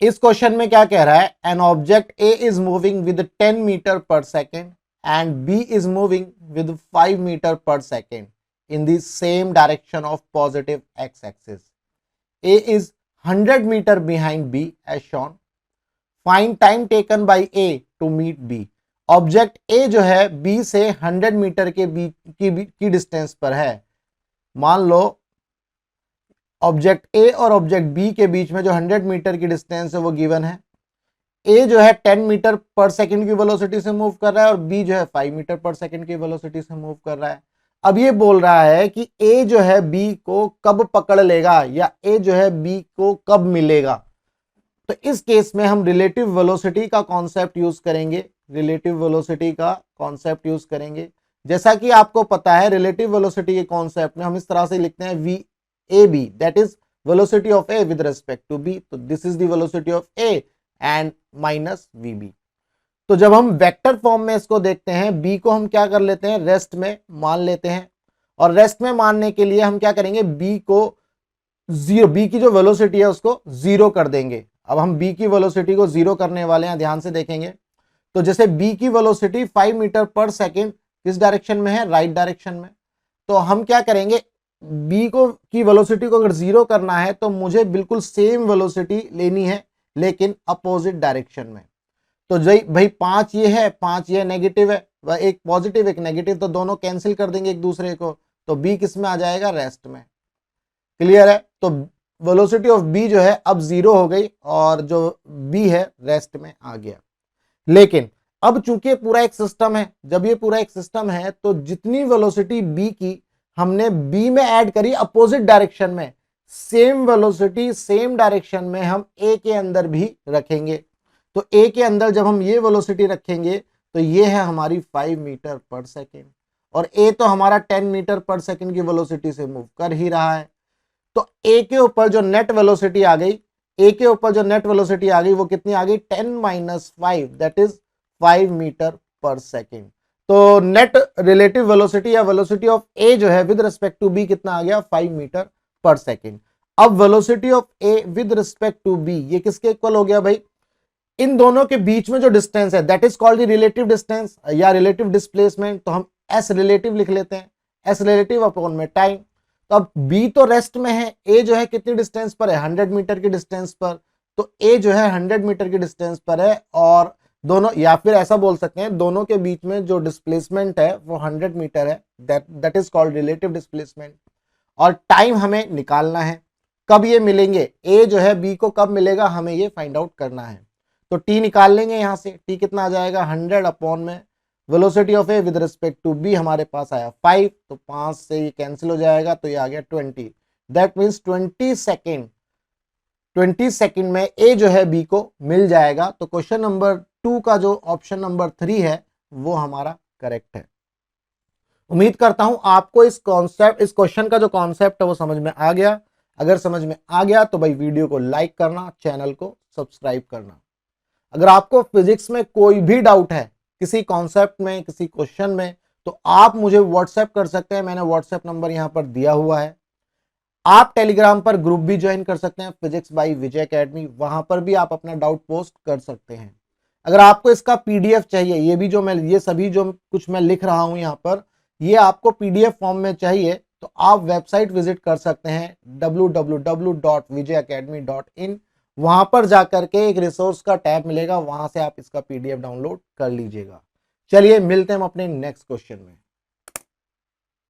इस क्वेश्चन में क्या कह रहा है, an object A is moving with 10 metre per second and B is moving with 5 metre per second in the same direction of positive x-axis. A is 100 meter behind B as shown. Find time taken by A to meet B. Object A जो है B से 100 metre के बीच की distance पर है। मान लो object A और object B के बीच में जो 100 मीटर की डिस्टेंस है वो गिवन है। A जो है 10 मीटर पर सेकंड की वेलोसिटी से मूव कर रहा है और B जो है 5 मीटर पर सेकंड की वेलोसिटी से मूव कर रहा है। अब ये बोल रहा है कि A जो है B को कब पकड़ लेगा या A जो है B को कब मिलेगा। तो इस केस में हम रिलेटिव वेलोसिटी का कॉन्सेप्ट यूज करेंगे, रिलेटिव वेलोसिटी का कॉन्सेप्ट यूज करेंगे। जैसा कि आपको पता है रिलेटिव वेलोसिटी के कॉन्सेप्ट में हम इस तरह से लिखते हैं V A B, that is velocity of A with respect to B. तो this is the velocity of A and minus V B. तो जब हम वेक्टर फॉर्म में इसको देखते हैं, b को हम क्या कर लेते हैं, रेस्ट में मान लेते हैं। और रेस्ट में मानने के लिए हम क्या करेंगे, b को जीरो, b की जो वेलोसिटी है उसको जीरो कर देंगे। अब हम b की वेलोसिटी को जीरो करने वाले हैं, ध्यान से देखेंगे। तो जैसे b की वेलोसिटी 5 मीटर पर सेकेंड किस डायरेक्शन में है, राइट डायरेक्शन में। तो हम क्या करेंगे, b को की वेलोसिटी को अगर जीरो करना है तो मुझे बिल्कुल सेम वेलोसिटी लेनी है लेकिन अपोजिट डायरेक्शन में। तो भाई 5 ये है, 5 ये नेगेटिव है, वह एक पॉजिटिव एक नेगेटिव, तो दोनों कैंसिल कर देंगे एक दूसरे को। तो b किस में आ जाएगा, रेस्ट में। क्लियर है। तो वेलोसिटी ऑफ b जो है अब जीरो हो गई और जो b है रेस्ट में आ गया। लेकिन अब चूंकि पूरा एक सिस्टम है, जब ये पूरा एक सिस्टम है तो जितनी वेलोसिटी b की हमने b में ऐड करी अपोजिट डायरेक्शन में, सेम वेलोसिटी सेम डायरेक्शन में हम a के अंदर भी रखेंगे। तो a के अंदर जब हम ये वेलोसिटी रखेंगे तो ये है हमारी 5 मीटर पर सेकेंड और a तो हमारा 10 मीटर पर सेकेंड की वेलोसिटी से मूव कर ही रहा है। तो a के ऊपर जो नेट वेलोसिटी आ गई, a के ऊपर जो नेट वेलोसिटी आ गई वो कितनी आ गई, 10 minus 5, that is 5 metre per second. तो नेट रिलेटिव वेलोसिटी या वेलोसिटी ऑफ a जो है विद रिस्पेक्ट टू b कितना आ गया, 5 मीटर पर सेकेंड। अब velocity of a with respect to b ये किसके इक्वल हो गया भाई, इन दोनों के बीच में जो डिस्टेंस है that is called the relative distance या रिलेटिव डिस्प्लेसमेंट। तो हम एस रिलेटिव लिख लेते हैं, एस रिलेटिव अपॉन में टाइम। तो अब बी तो रेस्ट में है, ए जो है कितनी डिस्टेंस पर है, 100 मीटर की डिस्टेंस पर। तो ए जो है 100 मीटर की डिस्टेंस पर है और दोनों, या फिर ऐसा बोल सकते हैं दोनों के बीच में जो डिस्प्लेसमेंट है वो 100 मीटर है, that is called relative displacement. और टाइम हमें निकालना है, कब ये मिलेंगे, ए जो है बी को कब मिलेगा हमें ये फाइंड आउट करना है। तो टी निकाल लेंगे यहां से, टी कितना आ जाएगा, 100 अपॉन में velocity of A with respect to B हमारे पास आया 5, तो 5 से ये कैंसिल हो जाएगा तो ये आ गया 20। दैट मीन्स 20 सेकेंड में ए जो है बी को मिल जाएगा। तो क्वेश्चन नंबर 2 का जो ऑप्शन नंबर 3 है वो हमारा करेक्ट है। उम्मीद करता हूं आपको इस क्वेश्चन का जो कॉन्सेप्ट है वो समझ में आ गया। अगर समझ में आ गया तो भाई वीडियो को लाइक करना, चैनल को सब्सक्राइब करना। अगर आपको फिजिक्स में कोई भी डाउट है, किसी कॉन्सेप्ट में, किसी क्वेश्चन में, तो आप मुझे व्हाट्सएप कर सकते हैं, मैंने व्हाट्सएप नंबर यहां पर दिया हुआ है। आप टेलीग्राम पर ग्रुप भी ज्वाइन कर सकते हैं, फिजिक्स बाय विजय एकेडमी, वहां पर भी आप अपना डाउट पोस्ट कर सकते हैं। अगर आपको इसका पीडीएफ चाहिए, ये भी जो मैं, ये सभी जो कुछ मैं लिख रहा हूं यहां पर, ये आपको पीडीएफ फॉर्म में चाहिए तो आप वेबसाइट विजिट कर सकते हैं www.vijayacademy.in। वहां पर जाकर के एक रिसोर्स का टैब मिलेगा, वहां से आप इसका पीडीएफ डाउनलोड कर लीजिएगा। चलिए मिलते हैं हम अपने नेक्स्ट क्वेश्चन में।